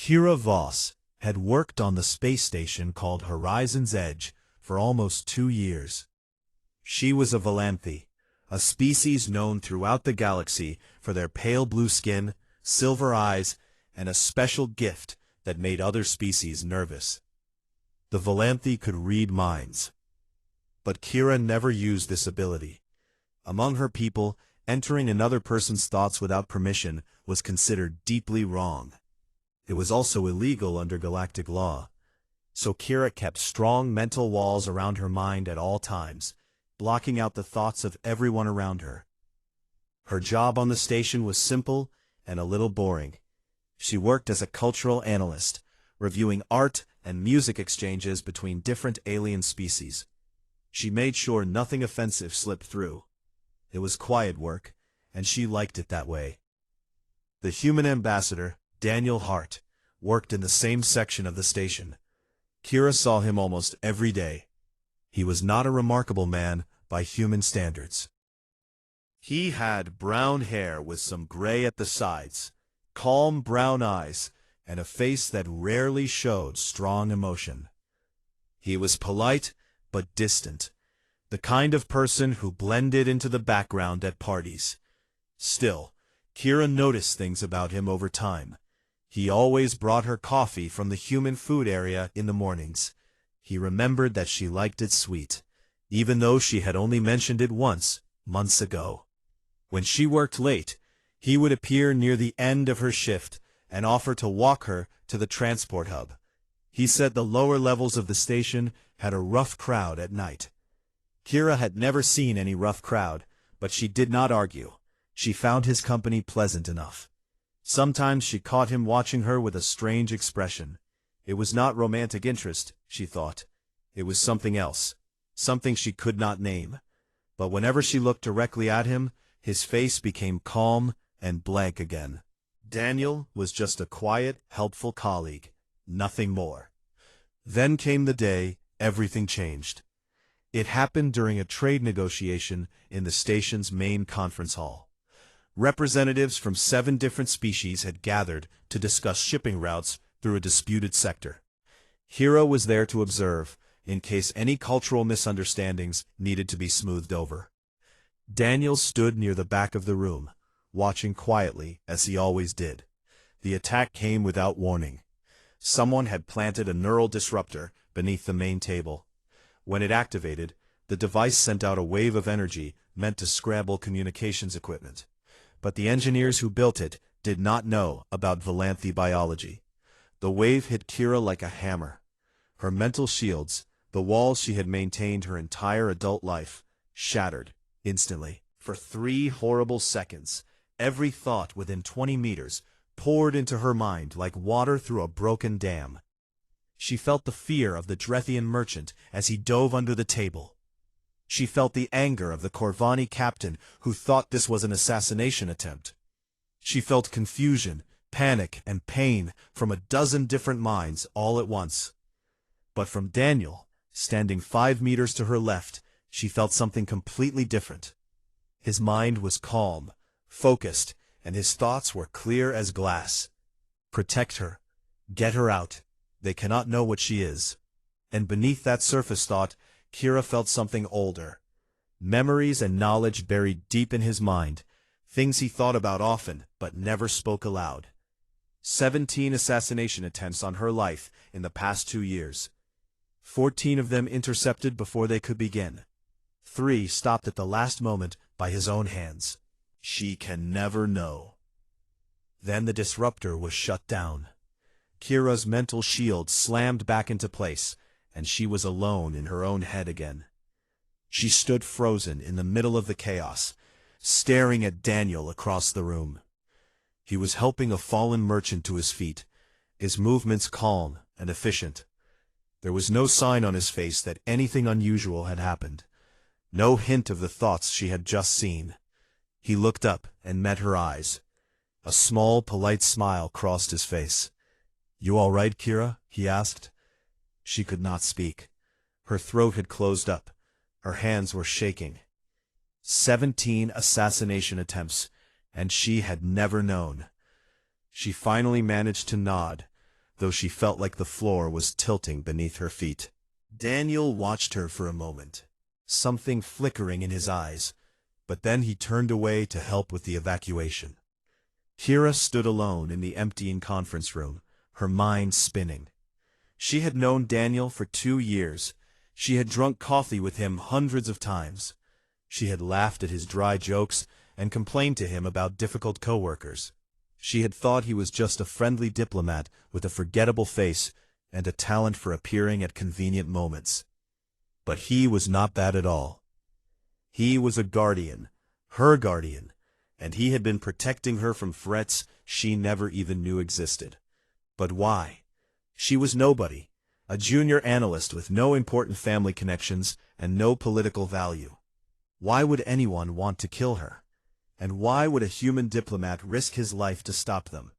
Kira Voss had worked on the space station called Horizon's Edge for almost 2 years. She was a Volanthe, a species known throughout the galaxy for their pale blue skin, silver eyes, and a special gift that made other species nervous. The Volanthe could read minds. But Kira never used this ability. Among her people, entering another person's thoughts without permission was considered deeply wrong. It was also illegal under galactic law. So Kira kept strong mental walls around her mind at all times, blocking out the thoughts of everyone around her. Her job on the station was simple and a little boring. She worked as a cultural analyst, reviewing art and music exchanges between different alien species. She made sure nothing offensive slipped through. It was quiet work, and she liked it that way. The human ambassador, Daniel Hart, worked in the same section of the station. Kira saw him almost every day. He was not a remarkable man by human standards. He had brown hair with some gray at the sides, calm brown eyes, and a face that rarely showed strong emotion. He was polite but distant, the kind of person who blended into the background at parties. Still, Kira noticed things about him over time. He always brought her coffee from the human food area in the mornings. He remembered that she liked it sweet, even though she had only mentioned it once, months ago. When she worked late, he would appear near the end of her shift and offer to walk her to the transport hub. He said the lower levels of the station had a rough crowd at night. Kira had never seen any rough crowd, but she did not argue. She found his company pleasant enough. Sometimes she caught him watching her with a strange expression. It was not romantic interest, she thought. It was something else, something she could not name. But whenever she looked directly at him, his face became calm and blank again. Daniel was just a quiet, helpful colleague, nothing more. Then came the day everything changed. It happened during a trade negotiation in the station's main conference hall. Representatives from 7 different species had gathered to discuss shipping routes through a disputed sector. Kira was there to observe, in case any cultural misunderstandings needed to be smoothed over. Daniel stood near the back of the room, watching quietly, as he always did. The attack came without warning. Someone had planted a neural disruptor beneath the main table. When it activated, the device sent out a wave of energy meant to scramble communications equipment. But the engineers who built it did not know about Volanthe biology. The wave hit Kira like a hammer. Her mental shields, the walls she had maintained her entire adult life, shattered instantly. For 3 horrible seconds, every thought within 20 meters poured into her mind like water through a broken dam. She felt the fear of the Drethian merchant as he dove under the table. She felt the anger of the Corvani captain who thought this was an assassination attempt. She felt confusion, panic, and pain from a dozen different minds all at once. But from Daniel, standing 5 meters to her left, she felt something completely different. His mind was calm, focused, and his thoughts were clear as glass. Protect her. Get her out. They cannot know what she is. And beneath that surface thought, Kira felt something older. Memories and knowledge buried deep in his mind, things he thought about often but never spoke aloud. 17 assassination attempts on her life in the past 2 years. 14 of them intercepted before they could begin. 3 stopped at the last moment by his own hands. She can never know. Then the disruptor was shut down. Kira's mental shield slammed back into place, and she was alone in her own head again. She stood frozen in the middle of the chaos, staring at Daniel across the room. He was helping a fallen merchant to his feet, his movements calm and efficient. There was no sign on his face that anything unusual had happened, no hint of the thoughts she had just seen. He looked up and met her eyes. A small, polite smile crossed his face. "You all right, Kira?" he asked. She could not speak. Her throat had closed up. Her hands were shaking. 17 assassination attempts, and she had never known. She finally managed to nod, though she felt like the floor was tilting beneath her feet. Daniel watched her for a moment, something flickering in his eyes, but then he turned away to help with the evacuation. Kira stood alone in the emptying conference room, her mind spinning. She had known Daniel for 2 years. She had drunk coffee with him hundreds of times. She had laughed at his dry jokes and complained to him about difficult coworkers. She had thought he was just a friendly diplomat with a forgettable face and a talent for appearing at convenient moments. But he was not that at all. He was a guardian, her guardian, and he had been protecting her from threats she never even knew existed. But why? She was nobody, a junior analyst with no important family connections and no political value. Why would anyone want to kill her? And why would a human diplomat risk his life to stop them?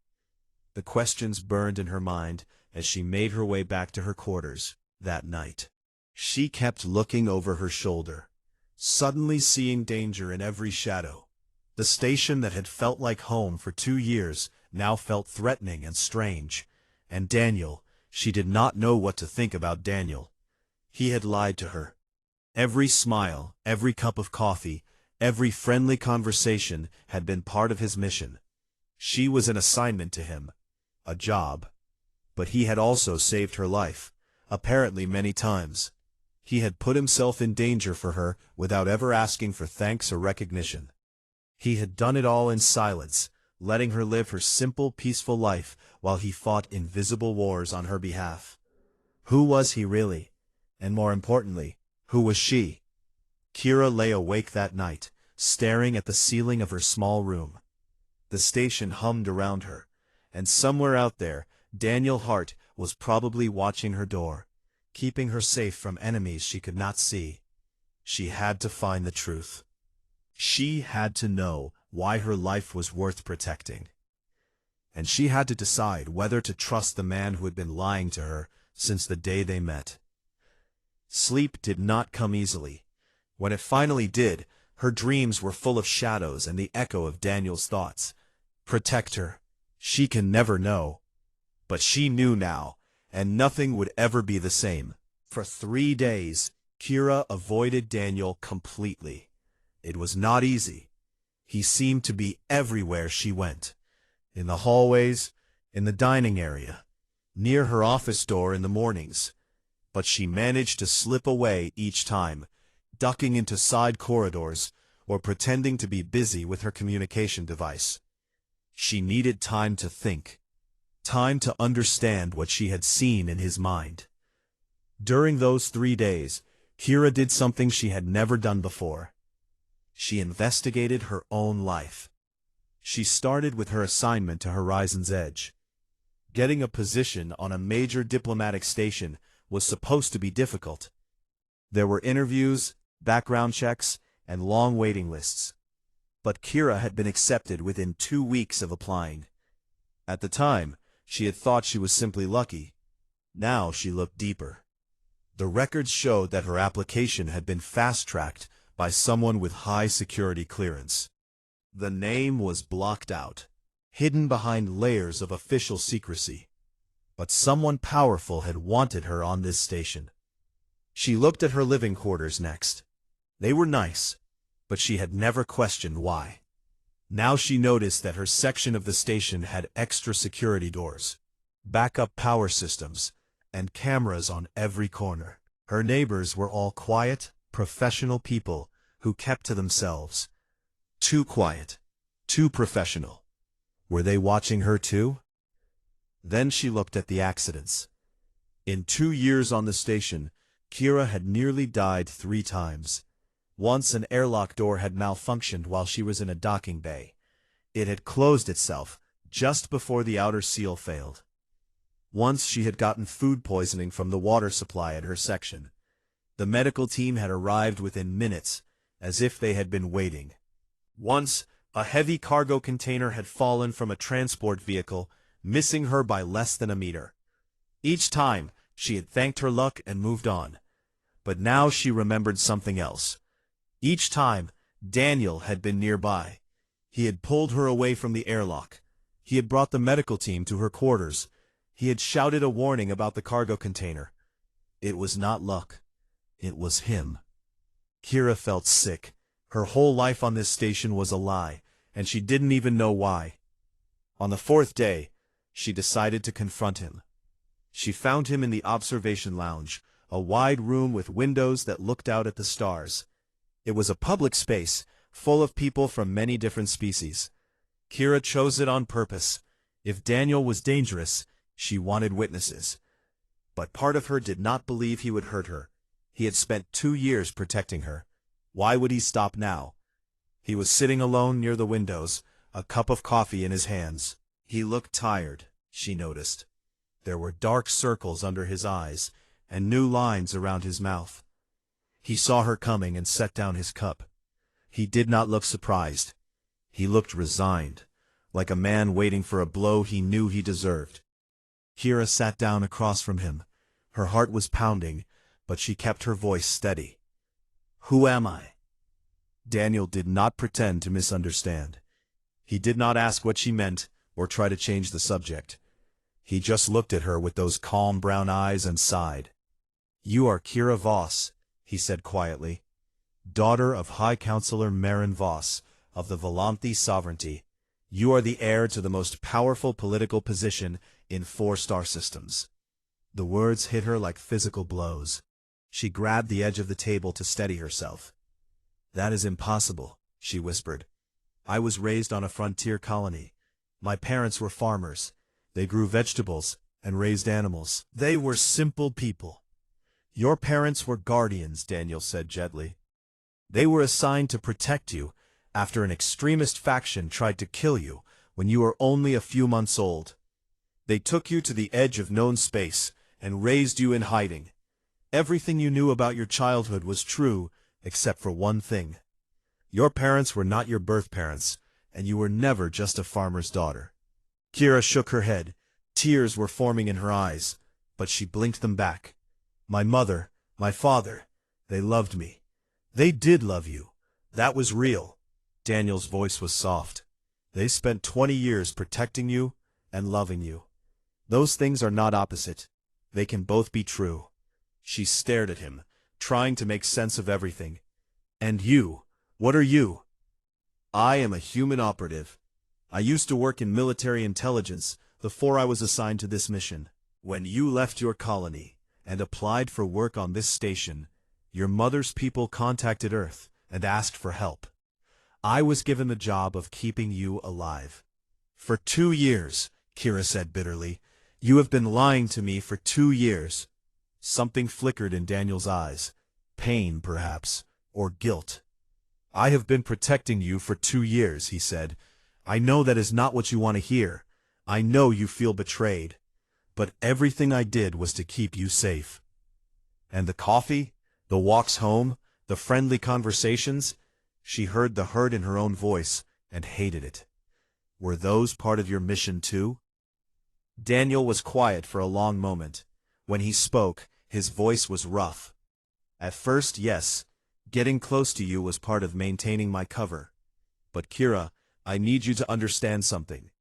The questions burned in her mind as she made her way back to her quarters that night. She kept looking over her shoulder, suddenly seeing danger in every shadow. The station that had felt like home for 2 years now felt threatening and strange. And Daniel, she did not know what to think about Daniel. He had lied to her. Every smile, every cup of coffee, every friendly conversation had been part of his mission. She was an assignment to him, a job. But he had also saved her life, apparently many times. He had put himself in danger for her without ever asking for thanks or recognition. He had done it all in silence, letting her live her simple, peaceful life while he fought invisible wars on her behalf. Who was he really? And more importantly, who was she? Kira lay awake that night, staring at the ceiling of her small room. The station hummed around her, and somewhere out there, Daniel Hart was probably watching her door, keeping her safe from enemies she could not see. She had to find the truth. She had to know why her life was worth protecting. And she had to decide whether to trust the man who had been lying to her since the day they met. Sleep did not come easily. When it finally did, her dreams were full of shadows and the echo of Daniel's thoughts. Protect her. She can never know. But she knew now, and nothing would ever be the same. For 3 days, Kira avoided Daniel completely. It was not easy. He seemed to be everywhere she went. In the hallways, in the dining area, near her office door in the mornings. But she managed to slip away each time, ducking into side corridors or pretending to be busy with her communication device. She needed time to think, time to understand what she had seen in his mind. During those 3 days, Kira did something she had never done before. She investigated her own life. She started with her assignment to Horizon's Edge. Getting a position on a major diplomatic station was supposed to be difficult. There were interviews, background checks, and long waiting lists. But Kira had been accepted within 2 weeks of applying. At the time, she had thought she was simply lucky. Now she looked deeper. The records showed that her application had been fast-tracked by someone with high security clearance. The name was blocked out, hidden behind layers of official secrecy. But someone powerful had wanted her on this station. She looked at her living quarters next. They were nice, but she had never questioned why. Now she noticed that her section of the station had extra security doors, backup power systems, and cameras on every corner. Her neighbors were all quiet, professional people who kept to themselves. Too quiet, too professional. Were they watching her too? Then she looked at the accidents. In 2 years on the station, Kira had nearly died 3 times. Once an airlock door had malfunctioned while she was in a docking bay. It had closed itself just before the outer seal failed. Once she had gotten food poisoning from the water supply at her section. The medical team had arrived within minutes, as if they had been waiting. Once, a heavy cargo container had fallen from a transport vehicle, missing her by less than a meter. Each time, she had thanked her luck and moved on. But now she remembered something else. Each time, Daniel had been nearby. He had pulled her away from the airlock. He had brought the medical team to her quarters. He had shouted a warning about the cargo container. It was not luck. It was him. Kira felt sick. Her whole life on this station was a lie, and she didn't even know why. On the fourth day, she decided to confront him. She found him in the observation lounge, a wide room with windows that looked out at the stars. It was a public space, full of people from many different species. Kira chose it on purpose. If Daniel was dangerous, she wanted witnesses. But part of her did not believe he would hurt her. He had spent 2 years protecting her. Why would he stop now? He was sitting alone near the windows, a cup of coffee in his hands. He looked tired, she noticed. There were dark circles under his eyes, and new lines around his mouth. He saw her coming and set down his cup. He did not look surprised. He looked resigned, like a man waiting for a blow he knew he deserved. Kira sat down across from him. Her heart was pounding, but she kept her voice steady. "Who am I?" Daniel did not pretend to misunderstand. He did not ask what she meant or try to change the subject. He just looked at her with those calm brown eyes and sighed. "You are Kira Voss," he said quietly, "daughter of High Counselor Marin Voss of the Volanthi Sovereignty. You are the heir to the most powerful political position in 4 star systems." The words hit her like physical blows. She grabbed the edge of the table to steady herself. "That is impossible," she whispered. "I was raised on a frontier colony. My parents were farmers. They grew vegetables and raised animals. They were simple people." "Your parents were guardians," Daniel said gently. "They were assigned to protect you after an extremist faction tried to kill you when you were only a few months old. They took you to the edge of known space and raised you in hiding. Everything you knew about your childhood was true, except for one thing. Your parents were not your birth parents, and you were never just a farmer's daughter." Kira shook her head. Tears were forming in her eyes, but she blinked them back. "My mother, my father, they loved me. They did love you. That was real." Daniel's voice was soft. "They spent 20 years protecting you and loving you. Those things are not opposite. They can both be true." She stared at him, trying to make sense of everything. "And you, what are you?" "I am a human operative. I used to work in military intelligence before I was assigned to this mission. When you left your colony and applied for work on this station, your mother's people contacted Earth and asked for help. I was given the job of keeping you alive." "For 2 years," Kira said bitterly. "You have been lying to me for 2 years." Something flickered in Daniel's eyes. Pain, perhaps, or guilt. "I have been protecting you for 2 years," he said. "I know that is not what you want to hear. I know you feel betrayed. But everything I did was to keep you safe." "And the coffee, the walks home, the friendly conversations?" She heard the hurt in her own voice and hated it. "Were those part of your mission too?" Daniel was quiet for a long moment. When he spoke, his voice was rough. "At first, yes. Getting close to you was part of maintaining my cover. But Kira, I need you to understand something."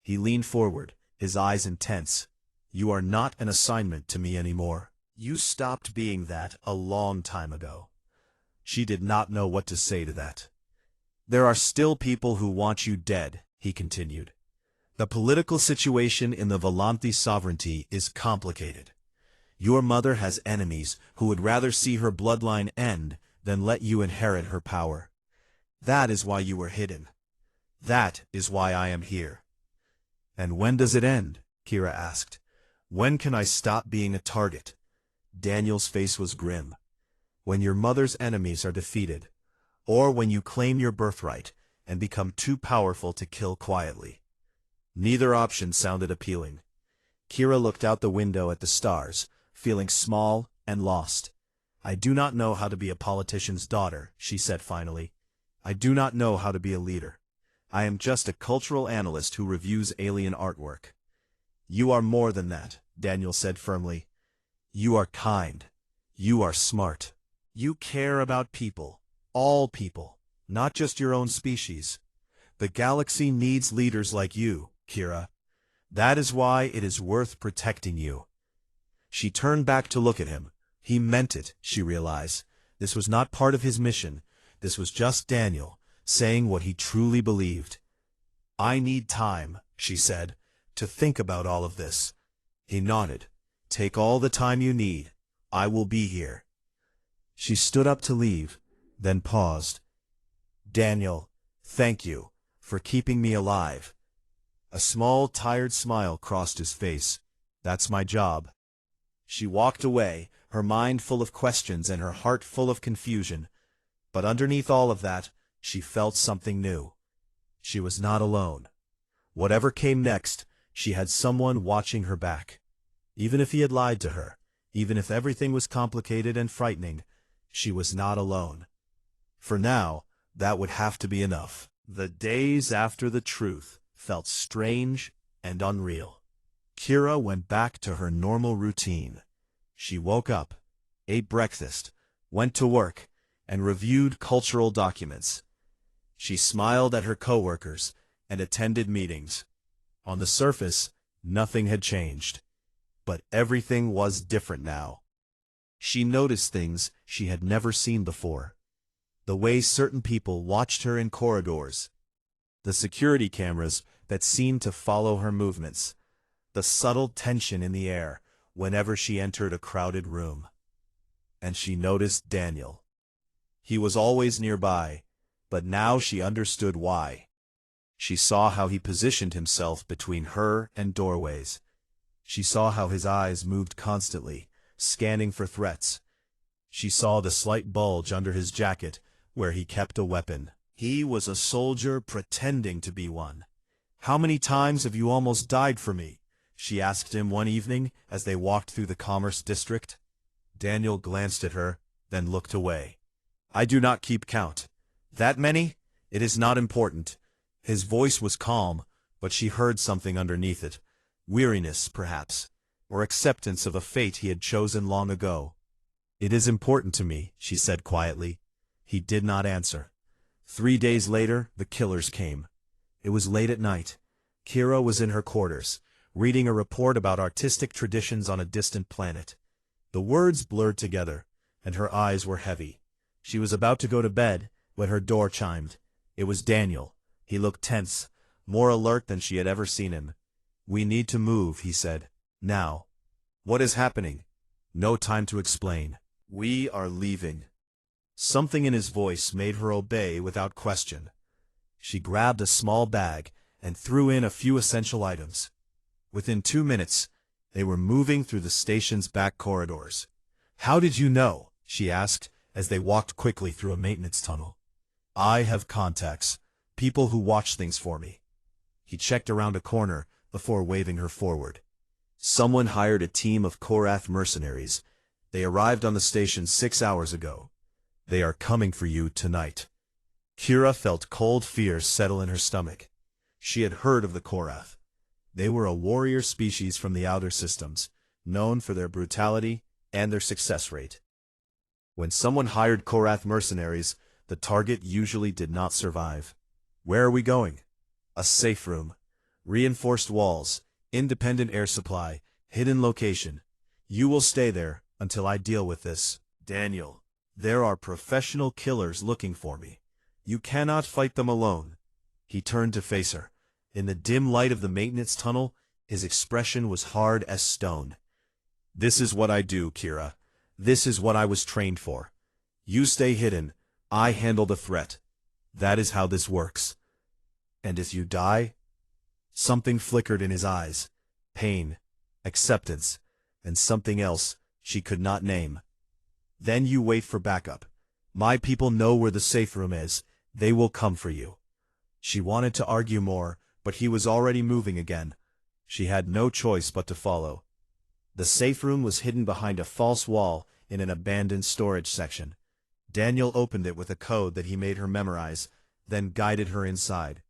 He leaned forward, his eyes intense. "You are not an assignment to me anymore. You stopped being that a long time ago." She did not know what to say to that. "There are still people who want you dead," he continued. "The political situation in the Volanthi Sovereignty is complicated. Your mother has enemies who would rather see her bloodline end than let you inherit her power. That is why you were hidden. That is why I am here." "And when does it end?" Kira asked. "When can I stop being a target?" Daniel's face was grim. "When your mother's enemies are defeated, or when you claim your birthright and become too powerful to kill quietly." Neither option sounded appealing. Kira looked out the window at the stars, feeling small and lost. "I do not know how to be a politician's daughter," she said finally. "I do not know how to be a leader. I am just a cultural analyst who reviews alien artwork." "You are more than that," Daniel said firmly. "You are kind. You are smart. You care about people, all people, not just your own species. The galaxy needs leaders like you, Kira. That is why it is worth protecting you. She turned back to look at him. He meant it, she realized. This was not part of his mission. This was just Daniel, saying what he truly believed. I need time, she said, to think about all of this. He nodded. Take all the time you need. I will be here. She stood up to leave, then paused. Daniel, thank you for keeping me alive. A small, tired smile crossed his face. That's my job. She walked away, her mind full of questions and her heart full of confusion. But underneath all of that, she felt something new. She was not alone. Whatever came next, she had someone watching her back. Even if he had lied to her, even if everything was complicated and frightening, she was not alone. For now, that would have to be enough. The days after the truth felt strange and unreal. Kira went back to her normal routine. She woke up, ate breakfast, went to work, and reviewed cultural documents. She smiled at her coworkers and attended meetings. On the surface, nothing had changed. But everything was different now. She noticed things she had never seen before. The way certain people watched her in corridors. The security cameras that seemed to follow her movements. The subtle tension in the air whenever she entered a crowded room. And she noticed Daniel. He was always nearby, but now she understood why. She saw how he positioned himself between her and doorways. She saw how his eyes moved constantly, scanning for threats. She saw the slight bulge under his jacket, where he kept a weapon. He was a soldier pretending to be one. How many times have you almost died for me? She asked him one evening as they walked through the Commerce District. Daniel glanced at her, then looked away. I do not keep count. That many? It is not important. His voice was calm, but she heard something underneath it. Weariness, perhaps, or acceptance of a fate he had chosen long ago. It is important to me, she said quietly. He did not answer. 3 days later, the killers came. It was late at night. Kira was in her quarters, reading a report about artistic traditions on a distant planet. The words blurred together, and her eyes were heavy. She was about to go to bed when her door chimed. It was Daniel. He looked tense, more alert than she had ever seen him. We need to move, he said. Now. What is happening? No time to explain. We are leaving. Something in his voice made her obey without question. She grabbed a small bag and threw in a few essential items. Within 2 minutes, they were moving through the station's back corridors. How did you know? She asked as they walked quickly through a maintenance tunnel. I have contacts, people who watch things for me. He checked around a corner before waving her forward. Someone hired a team of Korath mercenaries. They arrived on the station 6 hours ago. They are coming for you tonight. Kira felt cold fear settle in her stomach. She had heard of the Korath. They were a warrior species from the outer systems, known for their brutality and their success rate. When someone hired Korath mercenaries, the target usually did not survive. Where are we going? A safe room. Reinforced walls, independent air supply, hidden location. You will stay there until I deal with this. Daniel, there are professional killers looking for me. You cannot fight them alone. He turned to face her. In the dim light of the maintenance tunnel, his expression was hard as stone. This is what I do, Kira. This is what I was trained for. You stay hidden. I handle the threat. That is how this works. And if you die? Something flickered in his eyes. Pain, acceptance, and something else she could not name. Then you wait for backup. My people know where the safe room is. They will come for you. She wanted to argue more, but he was already moving again. She had no choice but to follow. The safe room was hidden behind a false wall in an abandoned storage section. Daniel opened it with a code that he made her memorize, then guided her inside.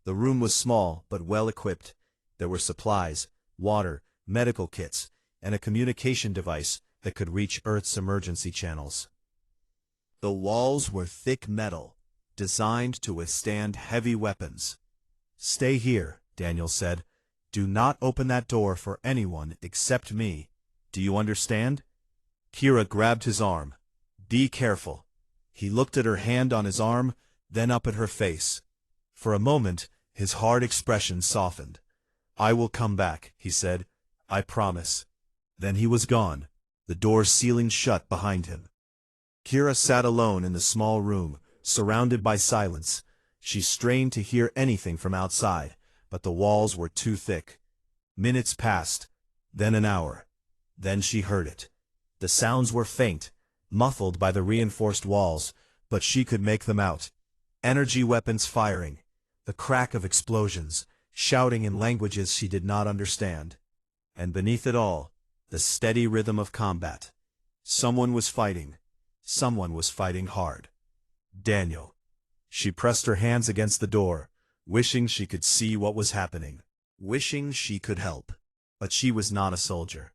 The room was small but well equipped. There were supplies, water, medical kits, and a communication device that could reach Earth's emergency channels. The walls were thick metal, designed to withstand heavy weapons. Stay here, Daniel said. Do not open that door for anyone except me. Do you understand? Kira grabbed his arm. Be careful. He looked at her hand on his arm, then up at her face. For a moment, his hard expression softened. I will come back, he said. I promise. Then he was gone, the door sealing shut behind him. Kira sat alone in the small room, surrounded by silence. She strained to hear anything from outside, but the walls were too thick. Minutes passed, then an hour. Then she heard it. The sounds were faint, muffled by the reinforced walls, but she could make them out. Energy weapons firing, the crack of explosions, shouting in languages she did not understand. And beneath it all, the steady rhythm of combat. Someone was fighting. Someone was fighting hard. Daniel. She pressed her hands against the door, wishing she could see what was happening, wishing she could help. But she was not a soldier.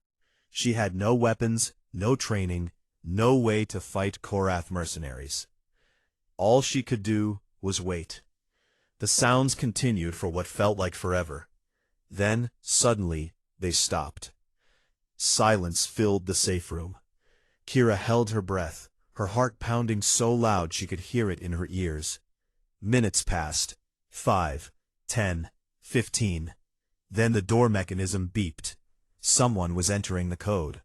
She had no weapons, no training, no way to fight Korath mercenaries. All she could do was wait. The sounds continued for what felt like forever. Then, suddenly, they stopped. Silence filled the safe room. Kira held her breath, her heart pounding so loud she could hear it in her ears. Minutes passed. 5, 10, 15. Then the door mechanism beeped. Someone was entering the code.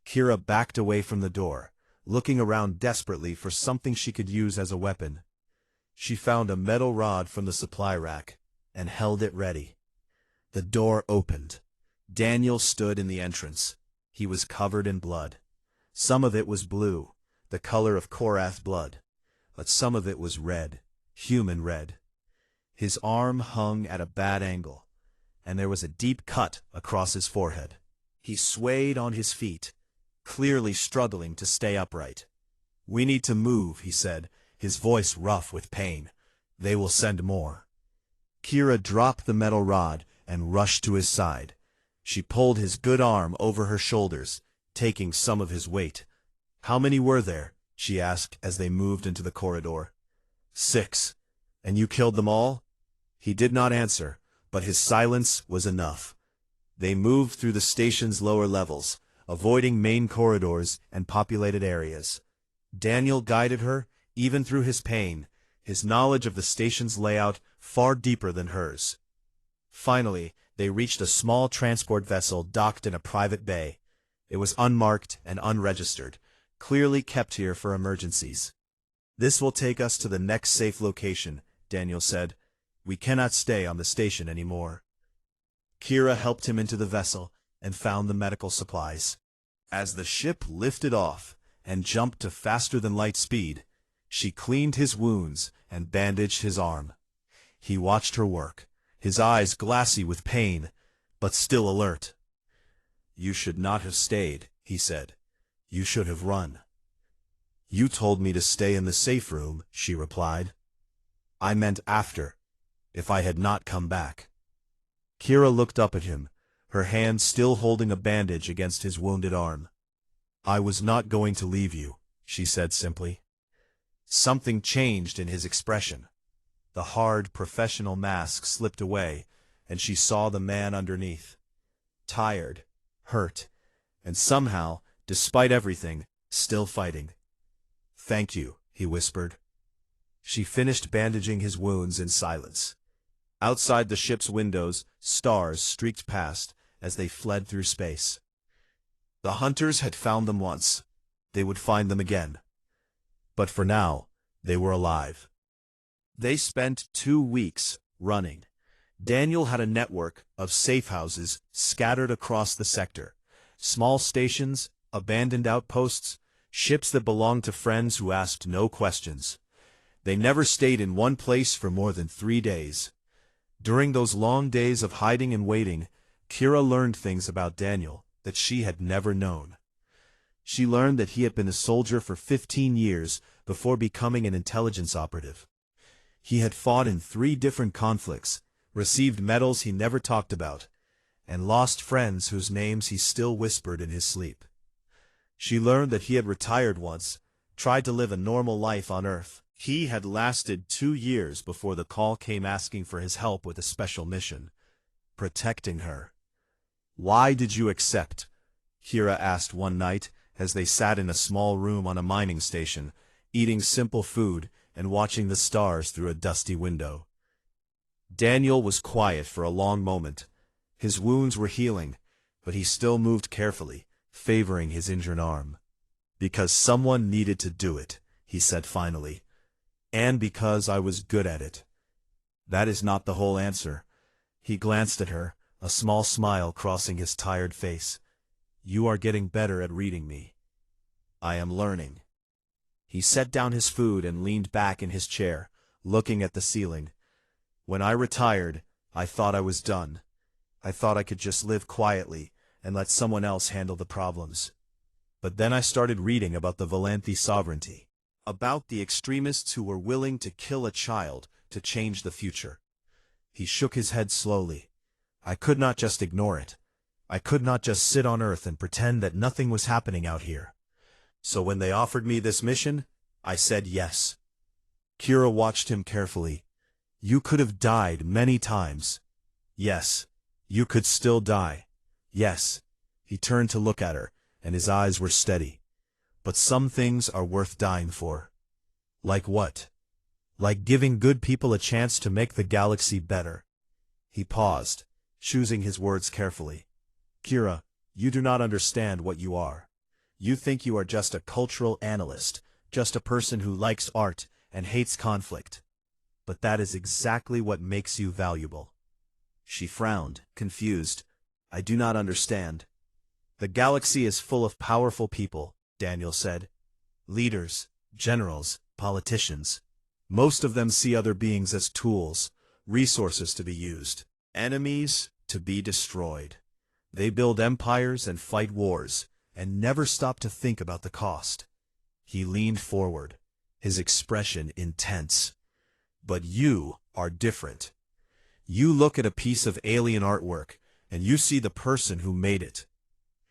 Kira backed away from the door, looking around desperately for something she could use as a weapon. She found a metal rod from the supply rack, and held it ready. The door opened. Daniel stood in the entrance. He was covered in blood. Some of it was blue, the color of Korath blood, but some of it was red, human red. His arm hung at a bad angle, and there was a deep cut across his forehead. He swayed on his feet, clearly struggling to stay upright. We need to move, he said, his voice rough with pain. They will send more. Kira dropped the metal rod and rushed to his side. She pulled his good arm over her shoulders, taking some of his weight. How many were there? She asked as they moved into the corridor. 6. And you killed them all? He did not answer, but his silence was enough. They moved through the station's lower levels, avoiding main corridors and populated areas. Daniel guided her, even through his pain, his knowledge of the station's layout far deeper than hers. Finally, they reached a small transport vessel docked in a private bay. It was unmarked and unregistered, clearly kept here for emergencies. This will take us to the next safe location, Daniel said. We cannot stay on the station anymore. Kira helped him into the vessel and found the medical supplies. As the ship lifted off and jumped to faster-than-light speed, she cleaned his wounds and bandaged his arm. He watched her work, his eyes glassy with pain, but still alert. You should not have stayed, he said. You should have run. You told me to stay in the safe room, she replied. I meant after, if I had not come back. Kira looked up at him, her hand still holding a bandage against his wounded arm. I was not going to leave you, she said simply. Something changed in his expression. The hard, professional mask slipped away, and she saw the man underneath. Tired, hurt, and somehow, despite everything, still fighting. Thank you, he whispered. She finished bandaging his wounds in silence. Outside the ship's windows, stars streaked past as they fled through space. The hunters had found them once. They would find them again. But for now, they were alive. They spent 2 weeks running. Daniel had a network of safe houses scattered across the sector. Small stations, abandoned outposts, ships that belonged to friends who asked no questions. They never stayed in one place for more than 3 days. During those long days of hiding and waiting, Kira learned things about Daniel that she had never known. She learned that he had been a soldier for 15 years before becoming an intelligence operative. He had fought in 3 different conflicts, received medals he never talked about, and lost friends whose names he still whispered in his sleep. She learned that he had retired once, tried to live a normal life on Earth. He had lasted 2 years before the call came asking for his help with a special mission. protecting her. "Why did you accept?" Kira asked one night as they sat in a small room on a mining station, eating simple food and watching the stars through a dusty window. Daniel was quiet for a long moment. His wounds were healing, but he still moved carefully, favoring his injured arm. "Because someone needed to do it," he said finally. "And because I was good at it." "That is not the whole answer." He glanced at her, a small smile crossing his tired face. "You are getting better at reading me." "I am learning." He set down his food and leaned back in his chair, looking at the ceiling. "When I retired, I thought I was done. I thought I could just live quietly and let someone else handle the problems. But then I started reading about the Valanthi sovereignty, about the extremists who were willing to kill a child to change the future." He shook his head slowly. "I could not just ignore it. I could not just sit on Earth and pretend that nothing was happening out here. So when they offered me this mission, I said yes." Kira watched him carefully. "You could have died many times." "Yes. You could still die." "Yes." He turned to look at her, and his eyes were steady. "But some things are worth dying for." "Like what?" "Like giving good people a chance to make the galaxy better." He paused, choosing his words carefully. "Kira, you do not understand what you are. You think you are just a cultural analyst, just a person who likes art and hates conflict. But that is exactly what makes you valuable." She frowned, confused. "I do not understand." "The galaxy is full of powerful people," Daniel said. "Leaders, generals, politicians. Most of them see other beings as tools, resources to be used, enemies to be destroyed. They build empires and fight wars, and never stop to think about the cost." He leaned forward, his expression intense. "But you are different. You look at a piece of alien artwork, and you see the person who made it.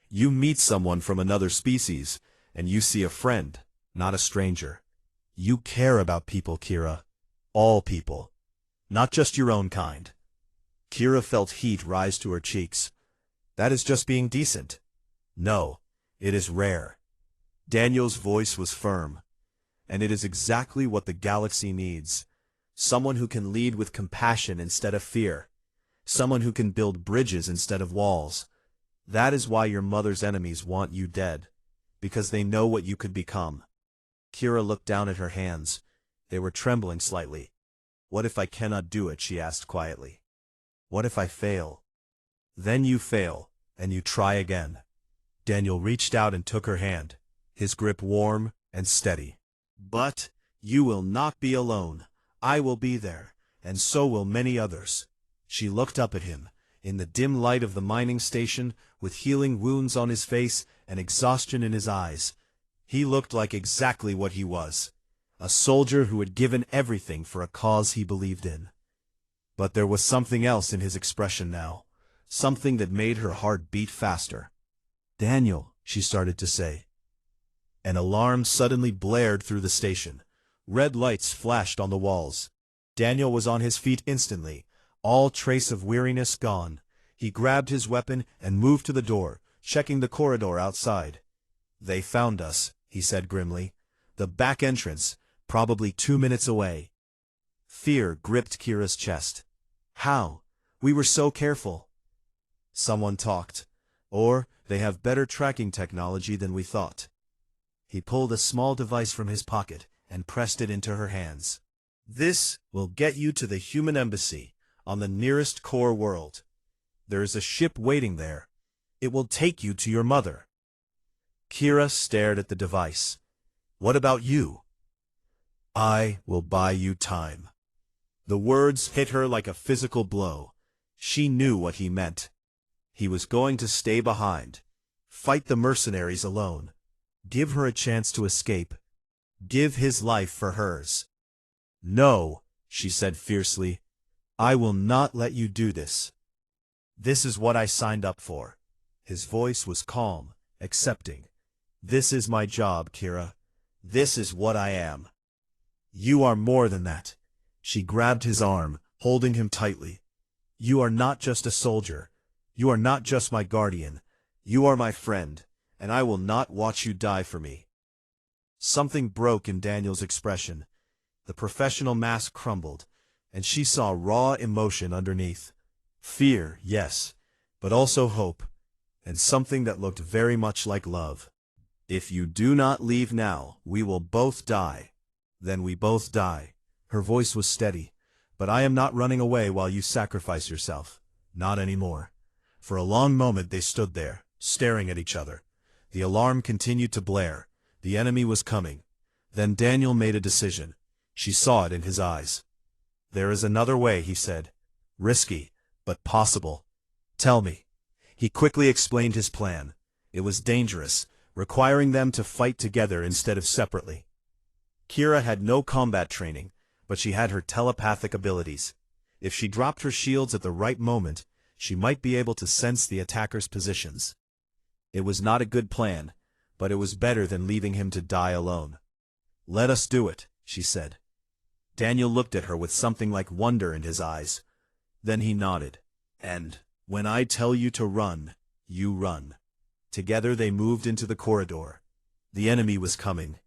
You meet someone from another species, and you see a friend, not a stranger. You care about people, Kira. All people. Not just your own kind." Kira felt heat rise to her cheeks. "That is just being decent." "No, it is rare." Daniel's voice was firm. "And it is exactly what the galaxy needs. Someone who can lead with compassion instead of fear. Someone who can build bridges instead of walls. That is why your mother's enemies want you dead. Because they know what you could become." Kira looked down at her hands. They were trembling slightly. "What if I cannot do it?" she asked quietly. "What if I fail?" "Then you fail, and you try again." Daniel reached out and took her hand, his grip warm and steady. "But you will not be alone. I will be there, and so will many others." She looked up at him, in the dim light of the mining station, with healing wounds on his face and exhaustion in his eyes. He looked like exactly what he was, a soldier who had given everything for a cause he believed in. But there was something else in his expression now, something that made her heart beat faster. "Daniel," she started to say. An alarm suddenly blared through the station. Red lights flashed on the walls. Daniel was on his feet instantly, all trace of weariness gone. He grabbed his weapon and moved to the door, checking the corridor outside. "They found us," he said grimly. "The back entrance, probably 2 minutes away." Fear gripped Kira's chest. "How? We were so careful." "Someone talked. Or they have better tracking technology than we thought." He pulled a small device from his pocket and pressed it into her hands. "This will get you to the human embassy on the nearest core world. There is a ship waiting there. It will take you to your mother." Kira stared at the device. "What about you?" "I will buy you time." The words hit her like a physical blow. She knew what he meant. He was going to stay behind, fight the mercenaries alone, give her a chance to escape, give his life for hers. "No," she said fiercely. "I will not let you do this. This is what I signed up for." His voice was calm, accepting. "This is my job, Kira. This is what I am." "You are more than that." She grabbed his arm, holding him tightly. You are not just a soldier. You are not just my guardian. You are my friend, and I will not watch you die for me." Something broke in Daniel's expression. The professional mask crumbled, and she saw raw emotion underneath. Fear, yes, but also hope, and something that looked very much like love. "If you do not leave now, we will both die." "Then we both die." Her voice was steady. "But I am not running away while you sacrifice yourself. Not anymore." For a long moment they stood there, staring at each other. The alarm continued to blare. The enemy was coming. Then Daniel made a decision. She saw it in his eyes. "There is another way," he said. "Risky, but possible. Tell me." He quickly explained his plan. It was dangerous, requiring them to fight together instead of separately. Kira had no combat training, but she had her telepathic abilities. If she dropped her shields at the right moment, she might be able to sense the attacker's positions. It was not a good plan, but it was better than leaving him to die alone. "Let us do it," she said. Daniel looked at her with something like wonder in his eyes. Then he nodded. "And when I tell you to run, you run." Together they moved into the corridor. The enemy was coming,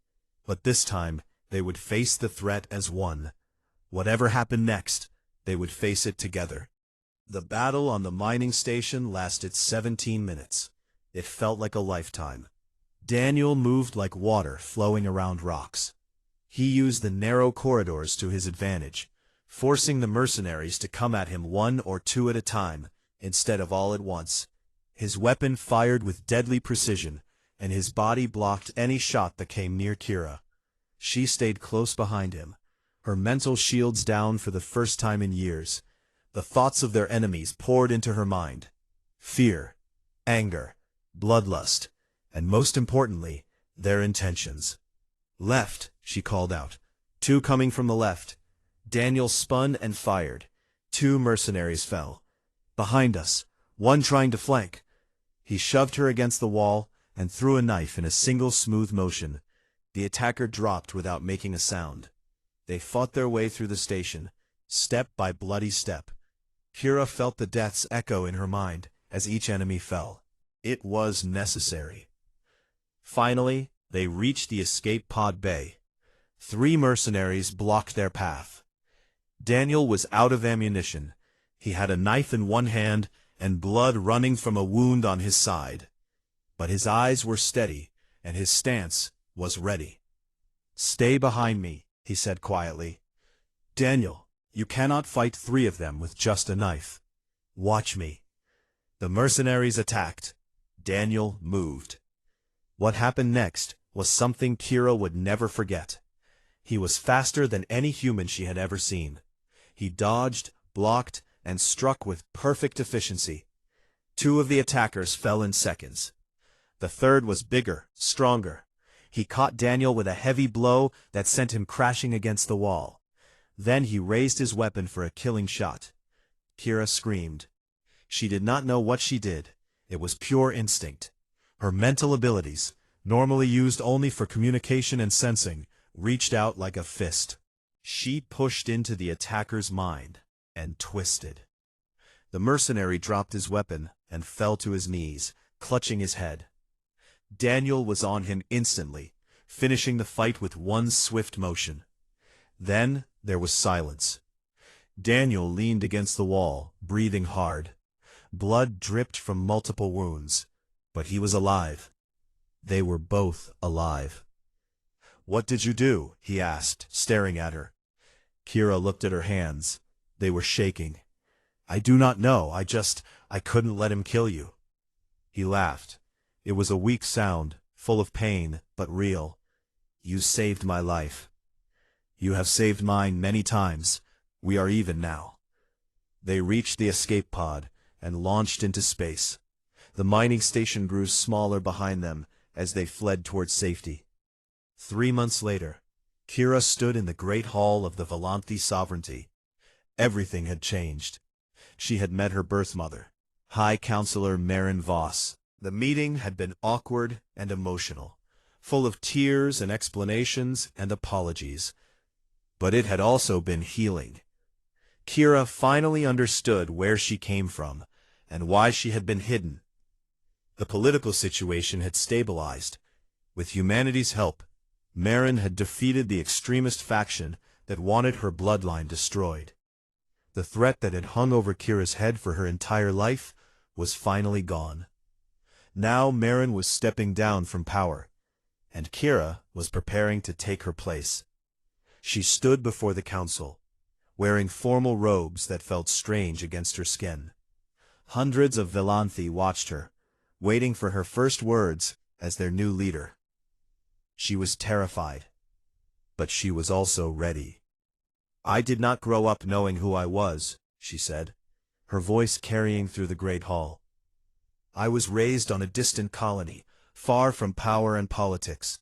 but this time they would face the threat as one. Whatever happened next, they would face it together. The battle on the mining station lasted 17 minutes. It felt like a lifetime. Daniel moved like water flowing around rocks. He used the narrow corridors to his advantage, forcing the mercenaries to come at him one or two at a time, instead of all at once. His weapon fired with deadly precision, and his body blocked any shot that came near Kira. She stayed close behind him, her mental shields down for the first time in years. The thoughts of their enemies poured into her mind. Fear, anger, bloodlust, and most importantly, their intentions. "Left," she called out. "Two coming from the left." Daniel spun and fired. 2 mercenaries fell. "Behind us, one trying to flank." He shoved her against the wall and threw a knife in a single smooth motion. The attacker dropped without making a sound. They fought their way through the station, step by bloody step. Kira felt the deaths echo in her mind as each enemy fell. It was necessary. Finally, they reached the escape pod bay. 3 mercenaries blocked their path. Daniel was out of ammunition. He had a knife in one hand and blood running from a wound on his side. But his eyes were steady, and his stance was ready. "Stay behind me," he said quietly. "Daniel, you cannot fight 3 of them with just a knife. Watch me." The mercenaries attacked. Daniel moved. What happened next was something Kira would never forget. He was faster than any human she had ever seen. He dodged, blocked, and struck with perfect efficiency. 2 of the attackers fell in seconds. The third was bigger, stronger. He caught Daniel with a heavy blow that sent him crashing against the wall. Then he raised his weapon for a killing shot. Kira screamed. She did not know what she did. It was pure instinct. Her mental abilities, normally used only for communication and sensing, reached out like a fist. She pushed into the attacker's mind and twisted. The mercenary dropped his weapon and fell to his knees, clutching his head. Daniel was on him instantly, finishing the fight with one swift motion. Then there was silence. Daniel leaned against the wall, breathing hard. Blood dripped from multiple wounds, but he was alive. They were both alive. "What did you do?" he asked, staring at her. Kira looked at her hands. They were shaking. "I do not know. I couldn't let him kill you." He laughed. It was a weak sound, full of pain, but real. "You saved my life. You have saved mine many times. We are even now." They reached the escape pod and launched into space. The mining station grew smaller behind them as they fled towards safety. 3 months later, Kira stood in the great hall of the Volanthi sovereignty. Everything had changed. She had met her birth mother, High Counselor Marin Voss. The meeting had been awkward and emotional, full of tears and explanations and apologies. But it had also been healing. Kira finally understood where she came from, and why she had been hidden. The political situation had stabilized. With humanity's help, Marin had defeated the extremist faction that wanted her bloodline destroyed. The threat that had hung over Kira's head for her entire life was finally gone. Now Marin was stepping down from power, and Kira was preparing to take her place. She stood before the council, wearing formal robes that felt strange against her skin. Hundreds of Velanthi watched her, waiting for her first words as their new leader. She was terrified, but she was also ready. "I did not grow up knowing who I was," she said, her voice carrying through the great hall. "I was raised on a distant colony, far from power and politics.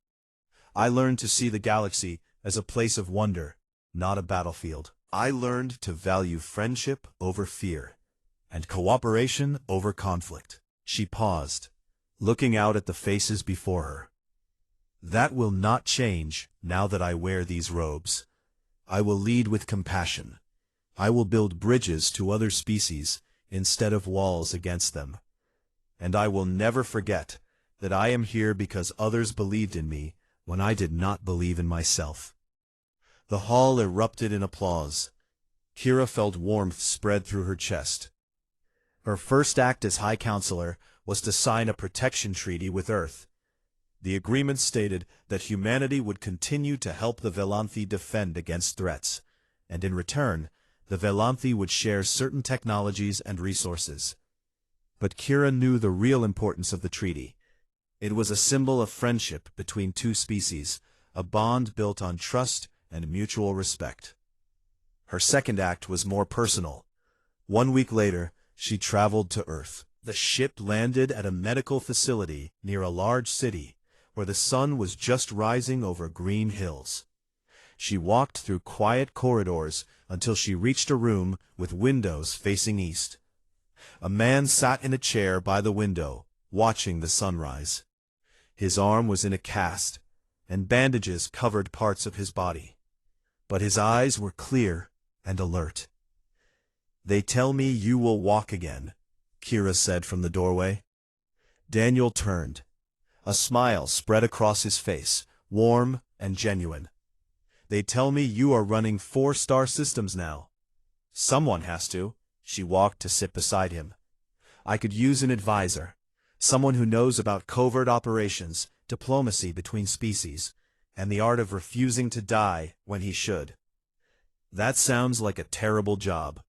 I learned to see the galaxy as a place of wonder, not a battlefield. I learned to value friendship over fear, and cooperation over conflict." She paused, looking out at the faces before her. "That will not change now that I wear these robes. I will lead with compassion. I will build bridges to other species instead of walls against them. And I will never forget that I am here because others believed in me when I did not believe in myself." The hall erupted in applause. Kira felt warmth spread through her chest. Her first act as High Counselor was to sign a protection treaty with Earth. The agreement stated that humanity would continue to help the Velanthi defend against threats, and in return, the Velanthi would share certain technologies and resources. But Kira knew the real importance of the treaty. It was a symbol of friendship between two species, a bond built on trust and mutual respect. Her second act was more personal. 1 week later, she traveled to Earth. The ship landed at a medical facility near a large city, where the sun was just rising over green hills. She walked through quiet corridors until she reached a room with windows facing east. A man sat in a chair by the window, watching the sunrise. His arm was in a cast, and bandages covered parts of his body. But his eyes were clear and alert. "They tell me you will walk again," Kira said from the doorway. Daniel turned. A smile spread across his face, warm and genuine. "They tell me you are running 4-star systems now." "Someone has to." She walked to sit beside him. "I could use an advisor, someone who knows about covert operations, diplomacy between species, and the art of refusing to die when he should." "That sounds like a terrible job."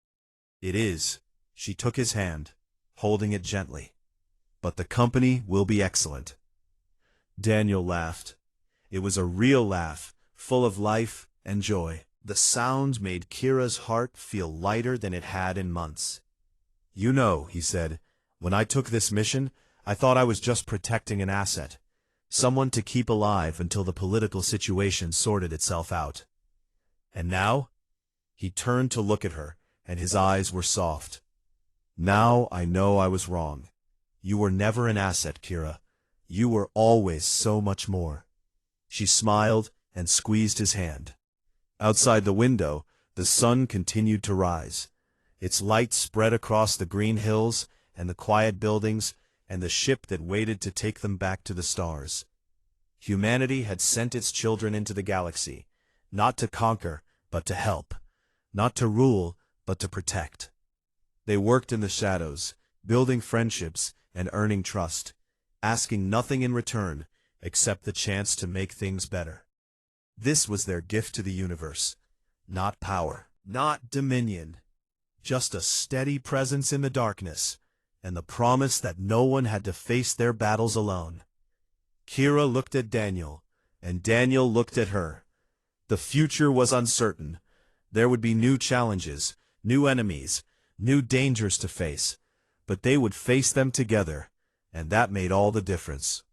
"It is." She took his hand, holding it gently. "But the company will be excellent." Daniel laughed. It was a real laugh, full of life and joy. The sound made Kira's heart feel lighter than it had in months. "You know," he said, "when I took this mission, I thought I was just protecting an asset, someone to keep alive until the political situation sorted itself out. And now?" He turned to look at her, and his eyes were soft. "Now I know I was wrong. You were never an asset, Kira. You were always so much more." She smiled and squeezed his hand. Outside the window, the sun continued to rise. Its light spread across the green hills and the quiet buildings and the ship that waited to take them back to the stars. Humanity had sent its children into the galaxy, not to conquer, but to help, not to rule, but to protect. They worked in the shadows, building friendships and earning trust, asking nothing in return except the chance to make things better. This was their gift to the universe. Not power, not dominion, just a steady presence in the darkness, and the promise that no one had to face their battles alone. Kira looked at Daniel, and Daniel looked at her. The future was uncertain. There would be new challenges, new enemies, new dangers to face, but they would face them together, and that made all the difference.